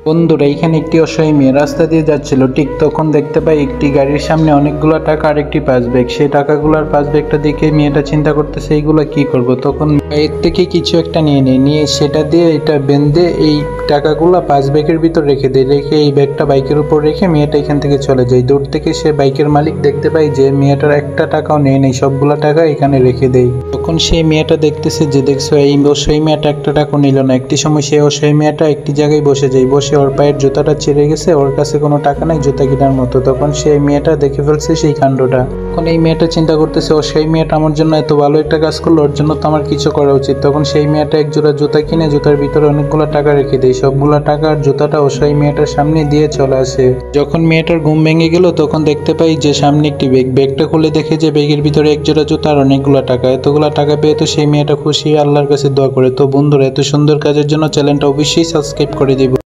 বন্ধুরা, এখানে একটি অসহায় মেয়ে রাস্তা দিয়ে যাচ্ছিল। ঠিক তখন দেখতে পাই একটি গাড়ির সামনে অনেকগুলো টাকা আর একটি পাঁচ ব্যাগ। সেই টাকাগুলোর পাঁচ ব্যাগটা দেখে মেয়েটা চিন্তা করতেছে এইগুলো কি করব। তখন এর থেকে কিছু একটা নিয়ে সেটা দিয়ে এটা বেঁধে এই টাকাগুলো পাঁচ ব্যাগের ভিতর রেখে দেয়। রেখে এই ব্যাগটা বাইকের উপর রেখে মেয়েটা এখান থেকে চলে যায়। দূর থেকে সে বাইকের মালিক দেখতে পাই যে মেয়েটার একটা টাকাও নেই, সবগুলা টাকা এখানে রেখে দেয়। তখন সেই মেয়েটা দেখতেছে যে দেখছো এই অসহায় মেয়েটা একটা টাকাও নিল না। একটি সময় সেই অসহায় মেয়েটা একটি জায়গায় বসে যায়। বসে ওর পায়ের জুতাটা ছিঁড়ে গেছে, ওর কাছে কোনো টাকা নাই জুতা কেনার মতো। তখন সেই মেয়েটা দেখে ফেলছে সেই কাণ্ডটা। তখন এই মেয়েটা চিন্তা করতেছে ও সেই মেয়েটা আমার জন্য এত ভালো একটা কাজ করলো, ওর জন্য তো আমার কিছু করা উচিত। তখন সেই মেয়েটা এক জোড়া জুতা কিনে জুতার ভিতরে অনেকগুলো টাকা রেখে দেয়। সবগুলো টাকা আর জুতাটা ও সেই মেয়েটার সামনে দিয়ে চলে আসে। যখন মেয়েটার ঘুম ভেঙে গেল তখন দেখতে পাই যে সামনে একটি ব্যাগ। ব্যাগটা খুলে দেখে যে ব্যাগের ভিতরে এক জোড়া জুতা আর অনেকগুলো টাকা। এতগুলো টাকা পেয়ে তো সেই মেয়েটা খুশি, আল্লাহর কাছে দোয়া করে। তো বন্ধুরা, এত সুন্দর কাজের জন্য চ্যানেলটা অবশ্যই সাবস্ক্রাইব করে দিব।